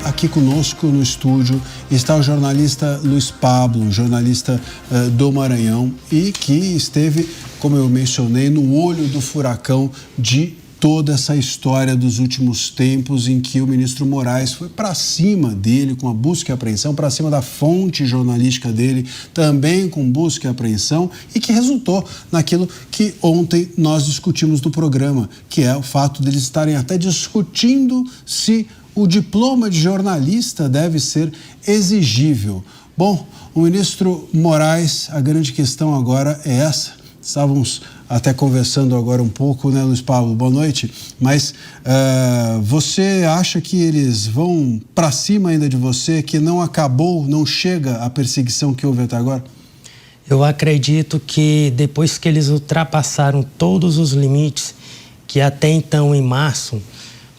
aqui conosco no estúdio está o jornalista Luiz Pablo, um jornalista do Maranhão e que esteve, como eu mencionei, no olho do furacão de toda essa história dos últimos tempos em que o ministro Moraes foi para cima dele com a busca e apreensão, para cima da fonte jornalística dele, também com busca e apreensão, e que resultou naquilo que ontem nós discutimos no programa, que é o fato deles estarem até discutindo se o diploma de jornalista deve ser exigível. Bom, o ministro Moraes, a grande questão agora é essa. Estávamos até conversando agora um pouco, né, Luiz Pablo? Boa noite. Mas você acha que eles vão para cima ainda de você, que não acabou, não chega a perseguição que houve até agora? Eu acredito que depois que eles ultrapassaram todos os limites, que até então, em março,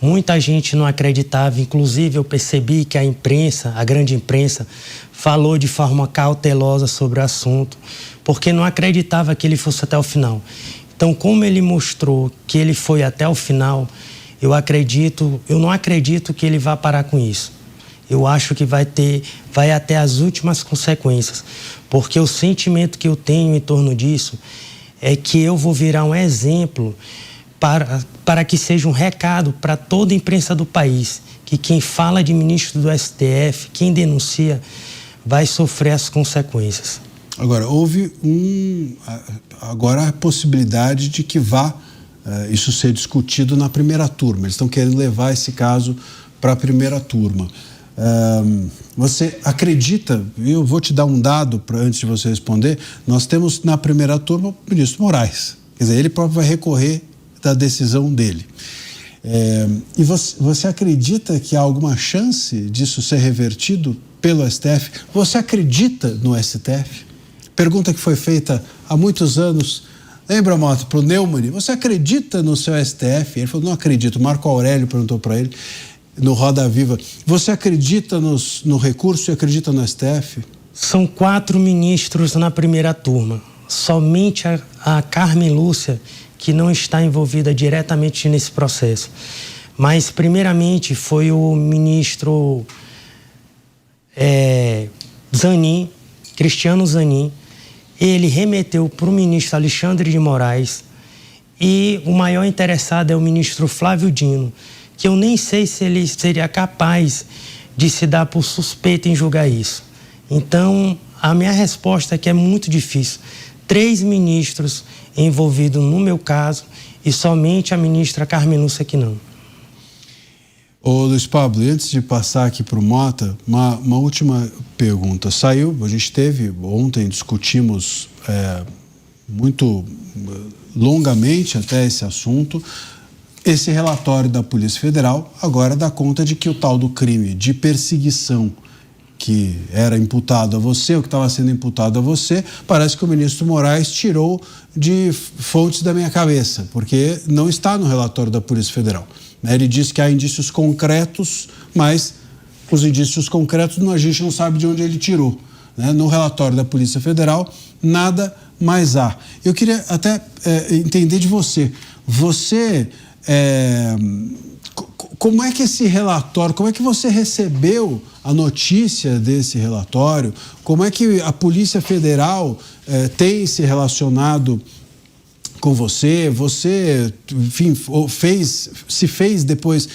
muita gente não acreditava, inclusive eu percebi que a imprensa, a grande imprensa, falou de forma cautelosa sobre o assunto, porque não acreditava que ele fosse até o final. Então, como ele mostrou que ele foi até o final, eu não acredito que ele vá parar com isso. Eu acho que vai até as últimas consequências, porque o sentimento que eu tenho em torno disso é que eu vou virar um exemplo para que seja um recado para toda a imprensa do país, que quem fala de ministro do STF, quem denuncia, vai sofrer as consequências. Agora, houve agora a possibilidade de que vá isso ser discutido na primeira turma. Eles estão querendo levar esse caso para a primeira turma. Você acredita, eu vou te dar um dado antes de você responder, nós temos na primeira turma o ministro Moraes. Quer dizer, ele próprio vai recorrer da decisão dele. E você acredita que há alguma chance disso ser revertido pelo STF? Você acredita no STF? Pergunta que foi feita há muitos anos. Lembra, Mota, para o Neumann? Você acredita no seu STF? Ele falou, não acredito. O Marco Aurélio perguntou para ele no Roda Viva. Você acredita no recurso e acredita no STF? São 4 ministros na primeira turma. Somente a Carmen Lúcia que não está envolvida diretamente nesse processo. Mas, primeiramente, foi o ministro Zanin, Cristiano Zanin. Ele remeteu para o ministro Alexandre de Moraes e o maior interessado é o ministro Flávio Dino, que eu nem sei se ele seria capaz de se dar por suspeito em julgar isso. Então, a minha resposta é que é muito difícil. 3 ministros envolvidos no meu caso e somente a ministra Carmen Lúcia que não. Ô Luiz Pablo, antes de passar aqui para o Mota, uma última pergunta. A gente teve, ontem discutimos muito longamente até esse assunto, esse relatório da Polícia Federal agora dá conta de que o tal do crime de perseguição que era imputado a você, o que estava sendo imputado a você, parece que o ministro Moraes tirou de fontes da minha cabeça, porque não está no relatório da Polícia Federal. Ele diz que há indícios concretos, mas os indícios concretos a gente não sabe de onde ele tirou. No relatório da Polícia Federal, nada mais há. Eu queria até entender de você. Como é que esse relatório, como é que você recebeu a notícia desse relatório? Como é que a Polícia Federal tem se relacionado com você? Você, enfim, se fez depois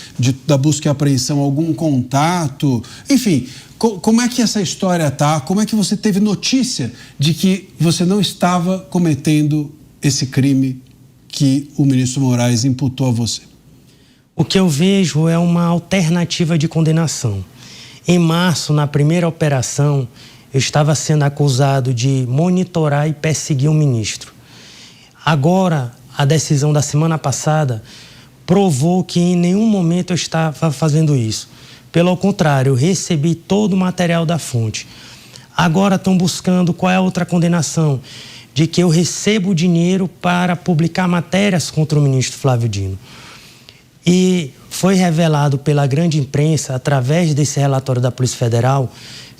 da busca e apreensão algum contato? Enfim, como é que essa história está? Como é que você teve notícia de que você não estava cometendo esse crime que o ministro Moraes imputou a você? O que eu vejo é uma alternativa de condenação. Em março, na primeira operação, eu estava sendo acusado de monitorar e perseguir um ministro. Agora, a decisão da semana passada provou que em nenhum momento eu estava fazendo isso. Pelo contrário, eu recebi todo o material da fonte. Agora estão buscando qual é a outra condenação, de que eu recebo dinheiro para publicar matérias contra o ministro Flávio Dino. E foi revelado pela grande imprensa, através desse relatório da Polícia Federal,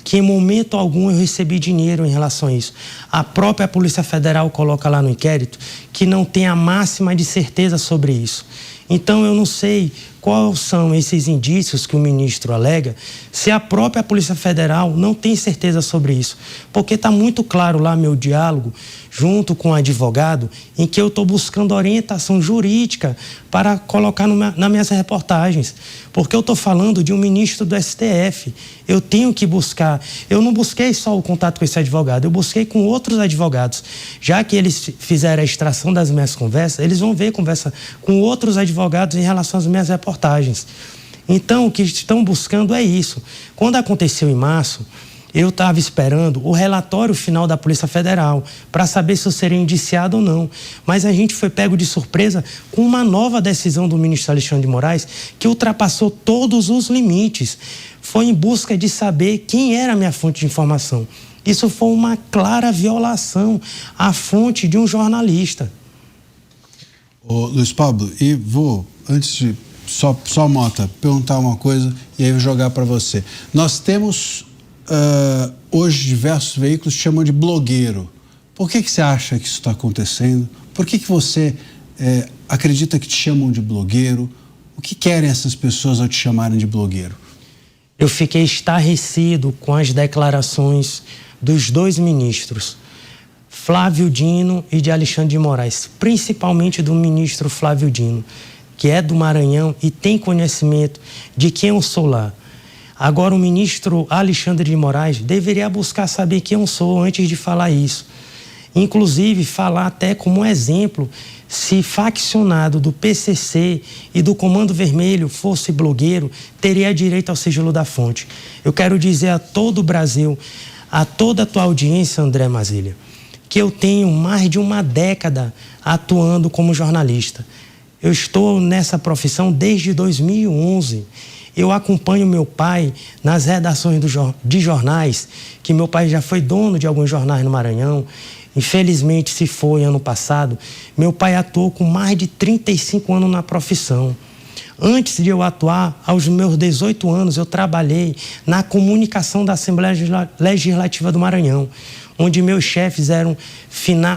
que em momento algum eu recebi dinheiro em relação a isso. A própria Polícia Federal coloca lá no inquérito que não tem a máxima de certeza sobre isso. Então eu não sei quais são esses indícios que o ministro alega, se a própria Polícia Federal não tem certeza sobre isso. Porque está muito claro lá meu diálogo, junto com o advogado, em que eu estou buscando orientação jurídica para colocar nas minhas reportagens. Porque eu estou falando de um ministro do STF. Eu tenho que buscar. Eu não busquei só o contato com esse advogado, eu busquei com outros advogados. Já que eles fizeram a extração das minhas conversas, eles vão ver conversa com outros advogados em relação às minhas reportagens. Então, o que estão buscando é isso. Quando aconteceu em março, eu estava esperando o relatório final da Polícia Federal para saber se eu seria indiciado ou não. Mas a gente foi pego de surpresa com uma nova decisão do ministro Alexandre de Moraes que ultrapassou todos os limites. Foi em busca de saber quem era a minha fonte de informação. Isso foi uma clara violação à fonte de um jornalista. Ô, Luiz Pablo, e vou, antes de só Mota, perguntar uma coisa e aí eu jogar para você. Nós temos hoje diversos veículos que chamam de blogueiro. Por que você acha que isso está acontecendo? Por que você acredita que te chamam de blogueiro? O que querem essas pessoas ao te chamarem de blogueiro? Eu fiquei estarrecido com as declarações dos dois ministros, Flávio Dino e de Alexandre de Moraes, principalmente do ministro Flávio Dino, que é do Maranhão e tem conhecimento de quem eu sou lá. Agora, o ministro Alexandre de Moraes deveria buscar saber quem eu sou antes de falar isso. Inclusive, falar até como exemplo, se faccionado do PCC e do Comando Vermelho fosse blogueiro, teria direito ao sigilo da fonte. Eu quero dizer a todo o Brasil, a toda a tua audiência, André Mazzilha, que eu tenho mais de uma década atuando como jornalista. Eu estou nessa profissão desde 2011. Eu acompanho meu pai nas redações de jornais, que meu pai já foi dono de alguns jornais no Maranhão. Infelizmente, se foi ano passado. Meu pai atuou com mais de 35 anos na profissão. Antes de eu atuar, aos meus 18 anos, eu trabalhei na comunicação da Assembleia Legislativa do Maranhão, onde meus chefes eram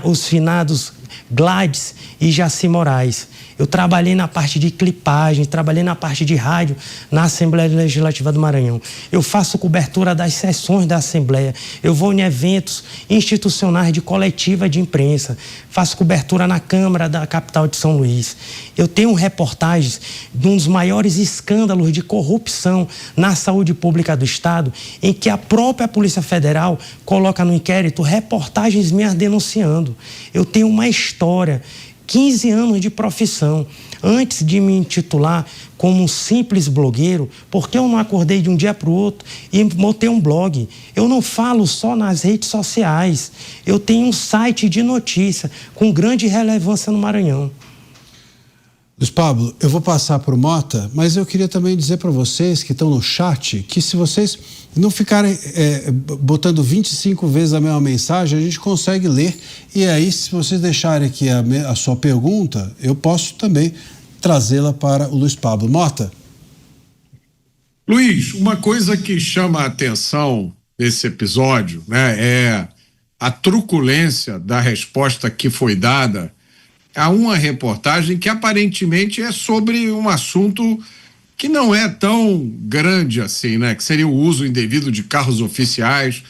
os finados Gladys e Jaci Moraes. Eu trabalhei na parte de clipagem, trabalhei na parte de rádio na Assembleia Legislativa do Maranhão. Eu faço cobertura das sessões da Assembleia. Eu vou em eventos institucionais de coletiva de imprensa. Faço cobertura na Câmara da capital de São Luís. Eu tenho reportagens de um dos maiores escândalos de corrupção na saúde pública do Estado, em que a própria Polícia Federal coloca no inquérito reportagens minhas denunciando. Eu tenho uma história, 15 anos de profissão. Antes de me intitular como um simples blogueiro, porque eu não acordei de um dia para o outro e montei um blog. Eu não falo só nas redes sociais. Eu tenho um site de notícia com grande relevância no Maranhão. Luiz Pablo, eu vou passar para o Mota, mas eu queria também dizer para vocês que estão no chat que se vocês não ficarem botando 25 vezes a mesma mensagem, a gente consegue ler. E aí, se vocês deixarem aqui a sua pergunta, eu posso também trazê-la para o Luiz Pablo. Mota? Luiz, uma coisa que chama a atenção nesse episódio, né, é a truculência da resposta que foi dada a uma reportagem que aparentemente é sobre um assunto que não é tão grande assim, né? Que seria o uso indevido de carros oficiais.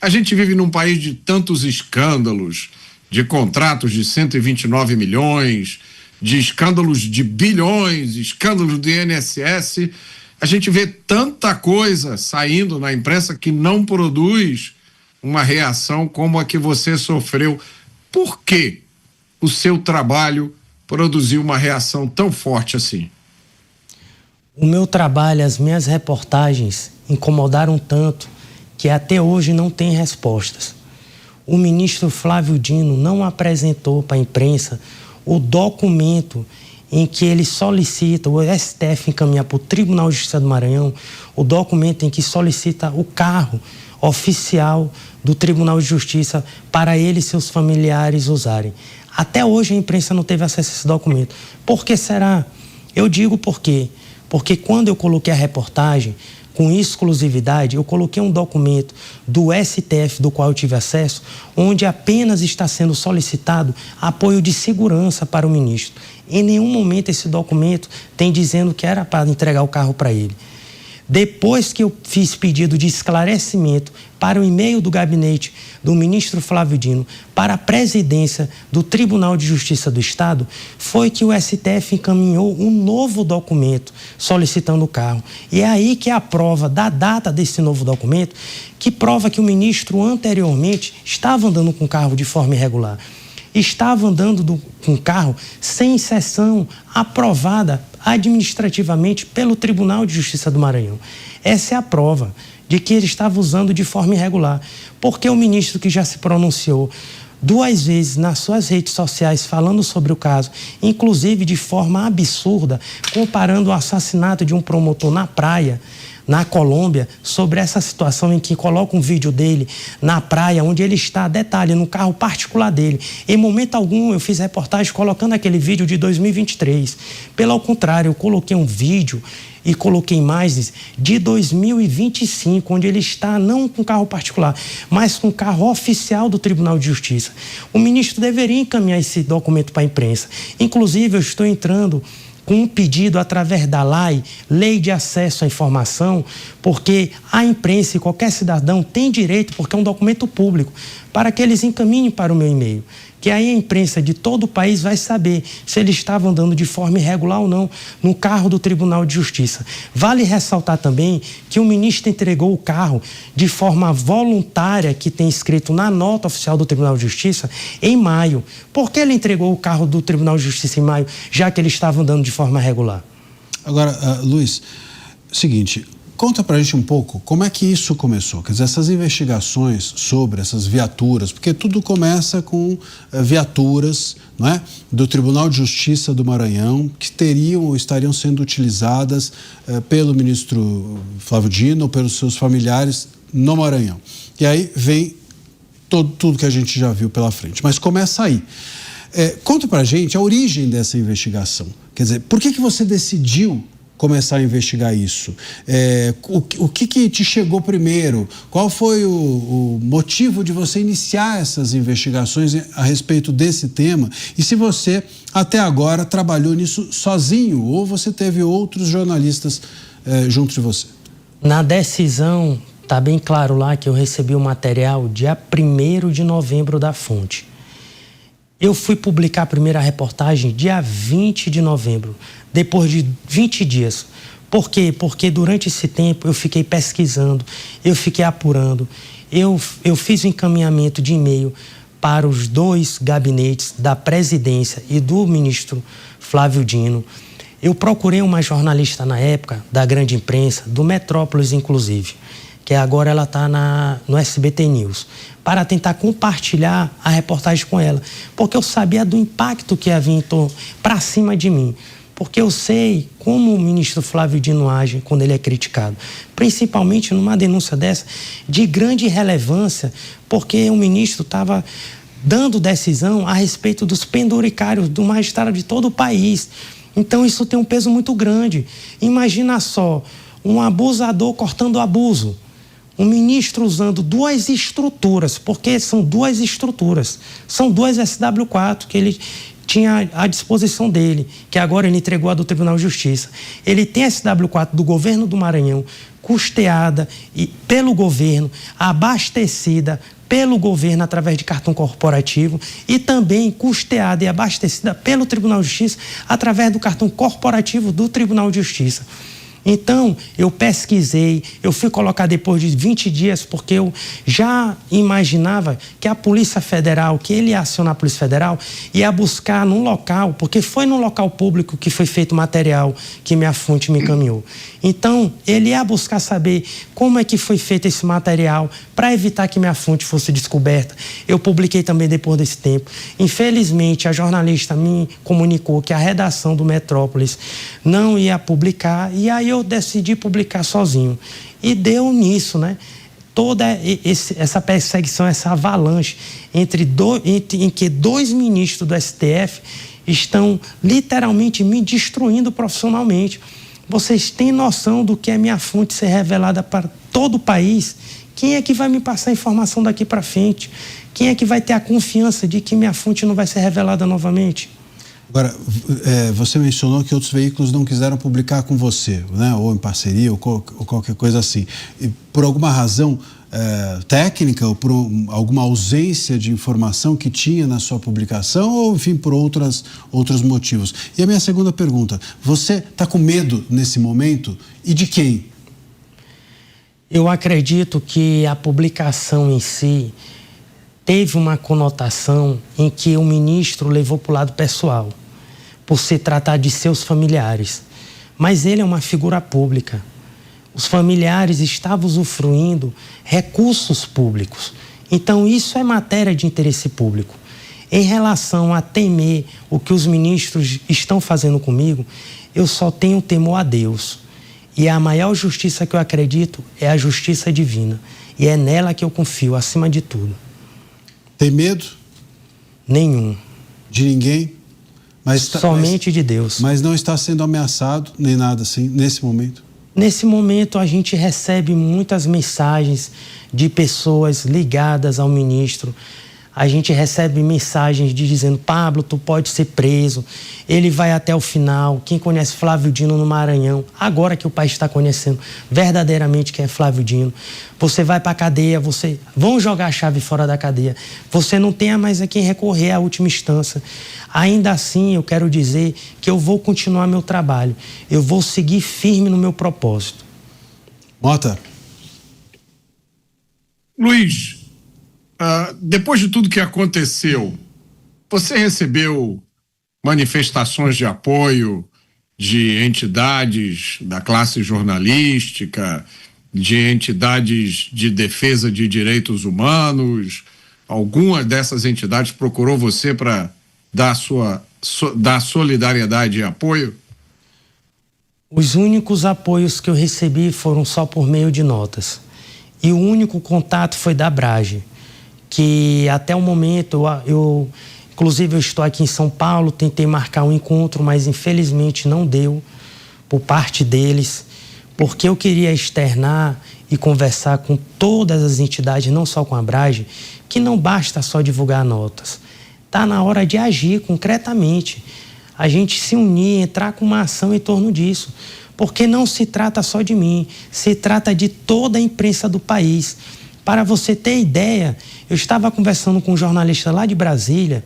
A gente vive num país de tantos escândalos, de contratos de 129 milhões, de escândalos de bilhões, escândalos do INSS. A gente vê tanta coisa saindo na imprensa que não produz uma reação como a que você sofreu. Por quê? O seu trabalho produziu uma reação tão forte assim? O meu trabalho, as minhas reportagens incomodaram tanto que até hoje não tem respostas. O ministro Flávio Dino não apresentou para a imprensa o documento em que ele solicita, o STF encaminhar para o Tribunal de Justiça do Maranhão, o documento em que solicita o carro oficial do Tribunal de Justiça para ele e seus familiares usarem. Até hoje a imprensa não teve acesso a esse documento. Por que será? Eu digo por quê. Porque quando eu coloquei a reportagem com exclusividade, eu coloquei um documento do STF, do qual eu tive acesso, onde apenas está sendo solicitado apoio de segurança para o ministro. Em nenhum momento esse documento tem dizendo que era para entregar o carro para ele. Depois que eu fiz pedido de esclarecimento para o e-mail do gabinete do ministro Flávio Dino para a presidência do Tribunal de Justiça do Estado, foi que o STF encaminhou um novo documento solicitando o carro. E é aí que é a prova da data desse novo documento, que prova que o ministro anteriormente estava andando com o carro de forma irregular. Estava andando com o carro sem sessão aprovada administrativamente pelo Tribunal de Justiça do Maranhão. Essa é a prova de que ele estava usando de forma irregular. Porque o ministro, que já se pronunciou 2 vezes nas suas redes sociais falando sobre o caso, inclusive de forma absurda, comparando o assassinato de um promotor na praia, na Colômbia, sobre essa situação em que coloca um vídeo dele na praia, onde ele está, detalhe, no carro particular dele. Em momento algum eu fiz reportagem colocando aquele vídeo de 2023. Pelo contrário, eu coloquei um vídeo e coloquei imagens de 2025, onde ele está não com carro particular, mas com carro oficial do Tribunal de Justiça. O ministro deveria encaminhar esse documento para a imprensa. Inclusive, eu estou entrando com um pedido através da Lei de Acesso à Informação, porque a imprensa e qualquer cidadão tem direito, porque é um documento público, para que eles encaminhem para o meu e-mail. Que aí a imprensa de todo o país vai saber se eles estavam andando de forma irregular ou não no carro do Tribunal de Justiça. Vale ressaltar também que o ministro entregou o carro de forma voluntária, que tem escrito na nota oficial do Tribunal de Justiça, em maio. Por que ele entregou o carro do Tribunal de Justiça em maio, já que ele estava andando de forma irregular? Agora, Luiz, seguinte, conta pra gente um pouco como é que isso começou, quer dizer, essas investigações sobre essas viaturas, porque tudo começa com viaturas, não é, do Tribunal de Justiça do Maranhão, que teriam ou estariam sendo utilizadas pelo ministro Flávio Dino ou pelos seus familiares no Maranhão. E aí vem tudo que a gente já viu pela frente, mas começa aí. Conta pra gente a origem dessa investigação, quer dizer, por que você decidiu começar a investigar isso? O que te chegou primeiro? Qual foi o motivo de você iniciar essas investigações a respeito desse tema? E se você, até agora, trabalhou nisso sozinho ou você teve outros jornalistas junto de você? Na decisão, está bem claro lá que eu recebi o material dia 1º de novembro da fonte. Eu fui publicar a primeira reportagem dia 20 de novembro, depois de 20 dias. Por quê? Porque durante esse tempo eu fiquei pesquisando, eu fiquei apurando, eu fiz o encaminhamento de e-mail para os 2 gabinetes da presidência e do ministro Flávio Dino. Eu procurei uma jornalista na época, da grande imprensa, do Metrópolis inclusive, que agora ela está no SBT News, para tentar compartilhar a reportagem com ela, porque eu sabia do impacto que havia para cima de mim, porque eu sei como o ministro Flávio Dino age quando ele é criticado, principalmente numa denúncia dessa de grande relevância, porque o ministro estava dando decisão a respeito dos penduricários do magistrado de todo o país. Então isso tem um peso muito grande. Imagina só, um abusador cortando abuso. Um ministro usando 2 estruturas, porque são 2 estruturas, são 2 SW4 que ele tinha à disposição dele, que agora ele entregou a do Tribunal de Justiça. Ele tem a SW4 do governo do Maranhão, custeada pelo governo, abastecida pelo governo através de cartão corporativo e também custeada e abastecida pelo Tribunal de Justiça através do cartão corporativo do Tribunal de Justiça. Então, eu pesquisei, eu fui colocar depois de 20 dias, porque eu já imaginava que a Polícia Federal, que ele ia acionar a Polícia Federal, ia buscar num local, porque foi num local público que foi feito o material que minha fonte me encaminhou. Então, ele ia buscar saber como é que foi feito esse material para evitar que minha fonte fosse descoberta. Eu publiquei também depois desse tempo. Infelizmente, a jornalista me comunicou que a redação do Metrópolis não ia publicar, e aí eu decidi publicar sozinho. E deu nisso, né? Toda essa perseguição, essa avalanche em que 2 ministros do STF estão literalmente me destruindo profissionalmente. Vocês têm noção do que é minha fonte ser revelada para todo o país? Quem é que vai me passar a informação daqui para frente? Quem é que vai ter a confiança de que minha fonte não vai ser revelada novamente? Agora, você mencionou que outros veículos não quiseram publicar com você, né? Ou em parceria, ou qualquer coisa assim. E por alguma razão técnica ou por alguma ausência de informação que tinha na sua publicação ou, enfim, por outros motivos? E a minha segunda pergunta, você está com medo nesse momento e de quem? Eu acredito que a publicação em si teve uma conotação em que o ministro levou para o lado pessoal, por se tratar de seus familiares. Mas ele é uma figura pública. Os familiares estavam usufruindo recursos públicos. Então, isso é matéria de interesse público. Em relação a temer o que os ministros estão fazendo comigo, eu só tenho temor a Deus. E a maior justiça que eu acredito é a justiça divina. E é nela que eu confio, acima de tudo. Tem medo? Nenhum. De ninguém? Somente de Deus. Mas não está sendo ameaçado, nem nada assim, nesse momento? Nesse momento, a gente recebe muitas mensagens de pessoas ligadas ao ministro. A gente recebe mensagens dizendo: Pablo, tu pode ser preso, ele vai até o final. Quem conhece Flávio Dino no Maranhão, agora que o país está conhecendo verdadeiramente quem é Flávio Dino, você vai para a cadeia, vão jogar a chave fora da cadeia, você não tem mais a quem recorrer à última instância. Ainda assim, eu quero dizer que eu vou continuar meu trabalho, eu vou seguir firme no meu propósito. Mota. Luiz, depois de tudo que aconteceu, você recebeu manifestações de apoio de entidades da classe jornalística, de entidades de defesa de direitos humanos? Alguma dessas entidades procurou você para dar solidariedade e apoio? Os únicos apoios que eu recebi foram só por meio de notas. E o único contato foi da Abrage, que até o momento, inclusive eu estou aqui em São Paulo, tentei marcar um encontro, mas infelizmente não deu por parte deles, porque eu queria externar e conversar com todas as entidades, não só com a Abrage, que não basta só divulgar notas. Está na hora de agir concretamente, a gente se unir, entrar com uma ação em torno disso, porque não se trata só de mim, se trata de toda a imprensa do país. Para você ter ideia, eu estava conversando com um jornalista lá de Brasília,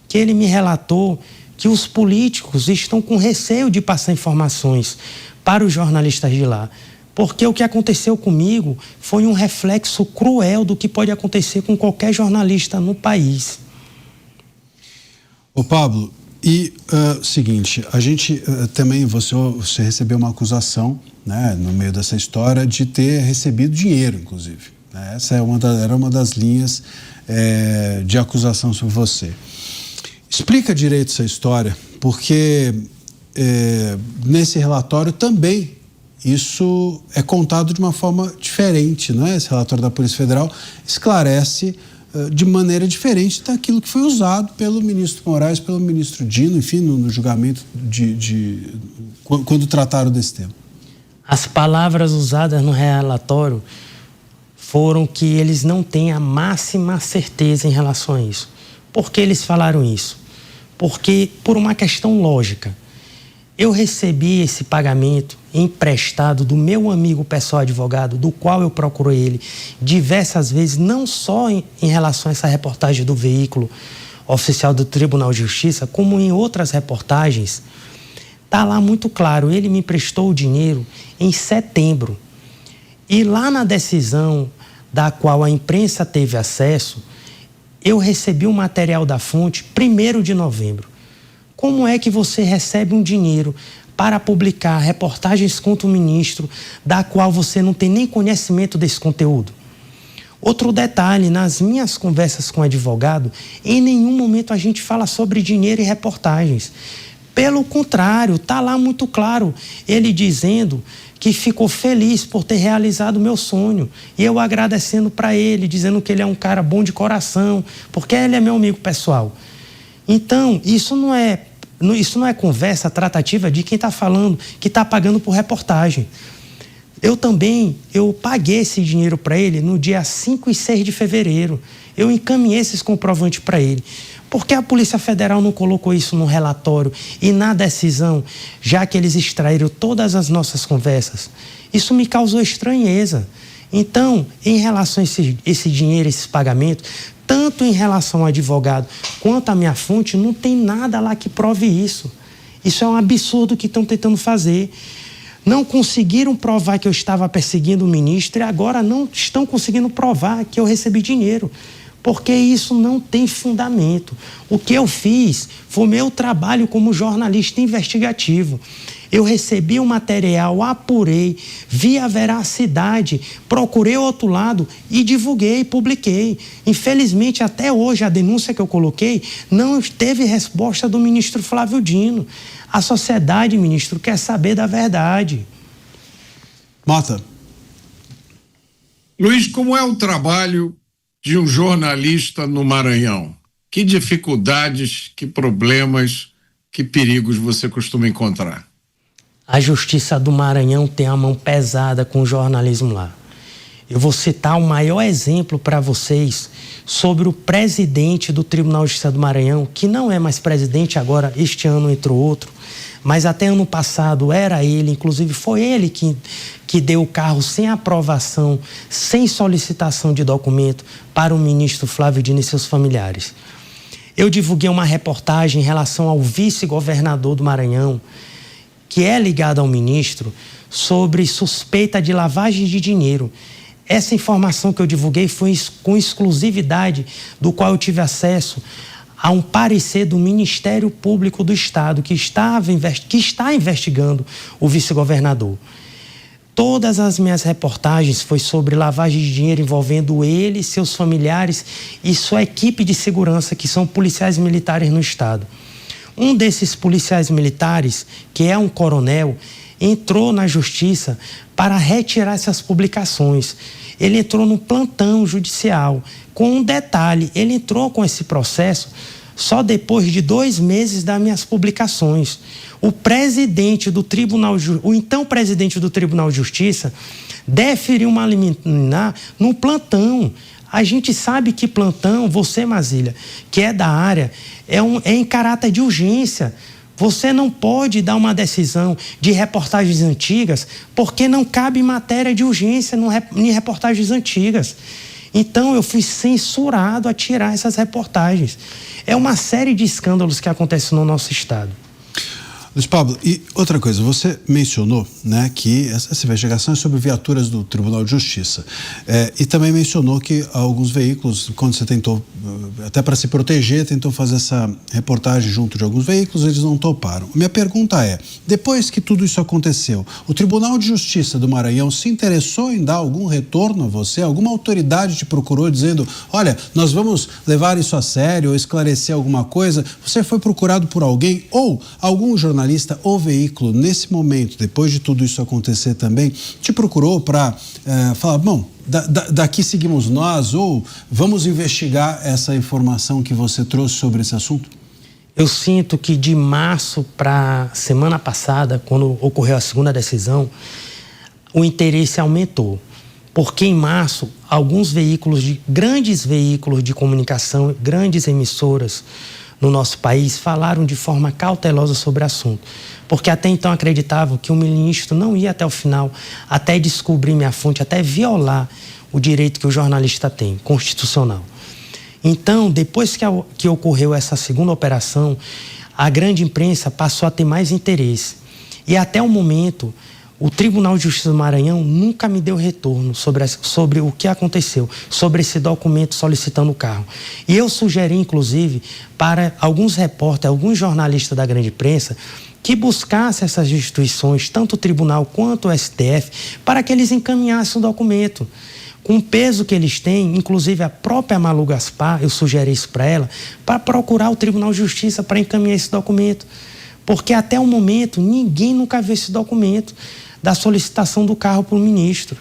que ele me relatou que os políticos estão com receio de passar informações para os jornalistas de lá, porque o que aconteceu comigo foi um reflexo cruel do que pode acontecer com qualquer jornalista no país. Ô Pablo, e seguinte, a gente também, você recebeu uma acusação, né, no meio dessa história de ter recebido dinheiro, inclusive. Essa era uma das linhas de acusação sobre você. Explica direito essa história, porque nesse relatório também isso é contado de uma forma diferente, não é? Esse relatório da Polícia Federal esclarece de maneira diferente daquilo que foi usado pelo ministro Moraes, pelo ministro Dino, enfim, no julgamento quando trataram desse tema. As palavras usadas no relatório foram que eles não têm a máxima certeza em relação a isso. Por que eles falaram isso? Porque, por uma questão lógica, eu recebi esse pagamento emprestado do meu amigo pessoal advogado, do qual eu procurei ele diversas vezes, não só em relação a essa reportagem do veículo oficial do Tribunal de Justiça, como em outras reportagens. Está lá muito claro, ele me emprestou o dinheiro em setembro. E lá na decisão da qual a imprensa teve acesso, eu recebi o material da fonte 1º de novembro. Como é que você recebe um dinheiro para publicar reportagens contra o ministro, da qual você não tem nem conhecimento desse conteúdo? Outro detalhe, nas minhas conversas com o advogado, em nenhum momento a gente fala sobre dinheiro e reportagens. Pelo contrário, está lá muito claro, ele dizendo que ficou feliz por ter realizado o meu sonho. E eu agradecendo para ele, dizendo que ele é um cara bom de coração, porque ele é meu amigo pessoal. Então, isso não é Isso não é conversa, tratativa de quem está falando, que está pagando por reportagem. Eu paguei esse dinheiro para ele no dia 5 e 6 de fevereiro. Eu encaminhei esses comprovantes para ele. Por que a Polícia Federal não colocou isso no relatório e na decisão, já que eles extraíram todas as nossas conversas? Isso me causou estranheza. Então, em relação a esse dinheiro, esses pagamentos, tanto em relação ao advogado quanto à minha fonte, não tem nada lá que prove isso. Isso é um absurdo que estão tentando fazer. Não conseguiram provar que eu estava perseguindo o ministro e agora não estão conseguindo provar que eu recebi dinheiro. Porque isso não tem fundamento. O que eu fiz foi o meu trabalho como jornalista investigativo. Eu recebi o material, apurei, vi a veracidade, procurei o outro lado e divulguei, publiquei. Infelizmente, até hoje, a denúncia que eu coloquei não teve resposta do ministro Flávio Dino. A sociedade, ministro, quer saber da verdade. Mota. Luiz, como é o trabalho de um jornalista no Maranhão? Que dificuldades, que problemas, que perigos você costuma encontrar? A Justiça do Maranhão tem a mão pesada com o jornalismo lá. Eu vou citar o maior exemplo para vocês sobre o presidente do Tribunal de Justiça do Maranhão, que não é mais presidente agora, este ano entrou outro, mas até ano passado era ele, inclusive foi ele que deu o carro sem aprovação, sem solicitação de documento para o ministro Flávio Dino e seus familiares. Eu divulguei uma reportagem em relação ao vice-governador do Maranhão, que é ligado ao ministro, sobre suspeita de lavagem de dinheiro. Essa informação que eu divulguei foi com exclusividade, do qual eu tive acesso a um parecer do Ministério Público do Estado, que está investigando o vice-governador. Todas as minhas reportagens foi sobre lavagem de dinheiro envolvendo ele, seus familiares e sua equipe de segurança, que são policiais militares no Estado. Um desses policiais militares, que é um coronel, entrou na justiça para retirar essas publicações. Ele entrou no plantão judicial. Com um detalhe, ele entrou com esse processo só depois de 2 meses das minhas publicações. O então presidente do Tribunal de Justiça deferiu uma liminar no plantão. A gente sabe que plantão, você, Mazília, que é da área, é em caráter de urgência. Você não pode dar uma decisão de reportagens antigas porque não cabe matéria de urgência em reportagens antigas. Então, eu fui censurado a tirar essas reportagens. É uma série de escândalos que acontecem no nosso estado. Luiz Pablo, e outra coisa, você mencionou, né, que essa investigação é sobre viaturas do Tribunal de Justiça. E também mencionou que alguns veículos, quando você tentou, até para se proteger, tentou fazer essa reportagem junto de alguns veículos, eles não toparam. Minha pergunta é, depois que tudo isso aconteceu, o Tribunal de Justiça do Maranhão se interessou em dar algum retorno a você? Alguma autoridade te procurou dizendo, olha, nós vamos levar isso a sério ou esclarecer alguma coisa? Você foi procurado por alguém ou algum jornalista ou veículo, nesse momento, depois de tudo isso acontecer também, te procurou para falar, bom, daqui seguimos nós ou vamos investigar essa informação que você trouxe sobre esse assunto? Eu sinto que de março para semana passada, quando ocorreu a segunda decisão, o interesse aumentou. Porque em março, alguns grandes veículos de comunicação, grandes emissoras no nosso país falaram de forma cautelosa sobre o assunto, porque até então acreditavam que o ministro não ia até o final, até descobrir minha fonte, até violar o direito que o jornalista tem, constitucional. Então, depois que ocorreu essa segunda operação, a grande imprensa passou a ter mais interesse. E até o momento, o Tribunal de Justiça do Maranhão nunca me deu retorno sobre o que aconteceu, sobre esse documento solicitando o carro. E eu sugeri, inclusive, para alguns repórteres, alguns jornalistas da grande imprensa, que buscassem essas instituições, tanto o Tribunal quanto o STF, para que eles encaminhassem o documento. Com o peso que eles têm, inclusive a própria Malu Gaspar, eu sugeri isso para ela, para procurar o Tribunal de Justiça para encaminhar esse documento. Porque até o momento, ninguém nunca viu esse documento da solicitação do carro para o ministro.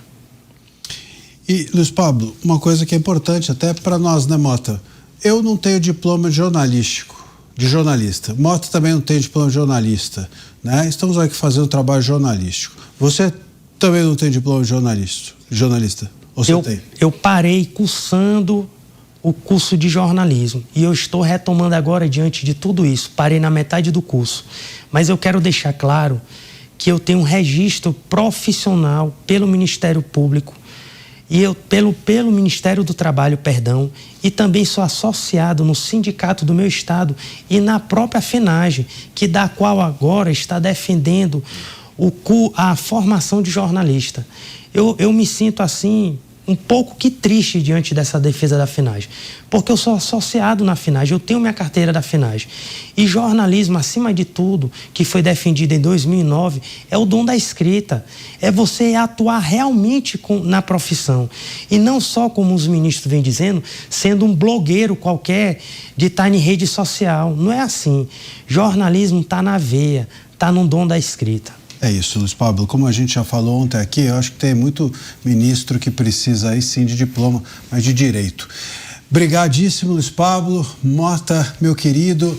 E, Luiz Pablo, uma coisa que é importante até para nós, né, Mota? Eu não tenho diploma jornalístico, de jornalista. Mota também não tem diploma de jornalista, né? Estamos aqui fazendo um trabalho jornalístico. Você também não tem diploma de jornalista? Ou você tem? Eu parei cursando o curso de jornalismo e eu estou retomando agora diante de tudo isso. Parei na metade do curso. Mas eu quero deixar claro que eu tenho um registro profissional pelo Ministério Público e pelo Ministério do Trabalho, e também sou associado no sindicato do meu estado e na própria FENAGE, da qual agora está defendendo a formação de jornalista. Eu me sinto assim um pouco que triste diante dessa defesa da FENAGE, porque eu sou associado na FENAGE, eu tenho minha carteira da FENAGE. E jornalismo, acima de tudo, que foi defendido em 2009, é o dom da escrita. É você atuar realmente na profissão. E não só, como os ministros vêm dizendo, sendo um blogueiro qualquer de estar em rede social. Não é assim. Jornalismo está na veia, está no dom da escrita. É isso, Luiz Pablo. Como a gente já falou ontem aqui, eu acho que tem muito ministro que precisa aí sim de diploma, mas de direito. Brigadíssimo, Luiz Pablo. Mota, meu querido,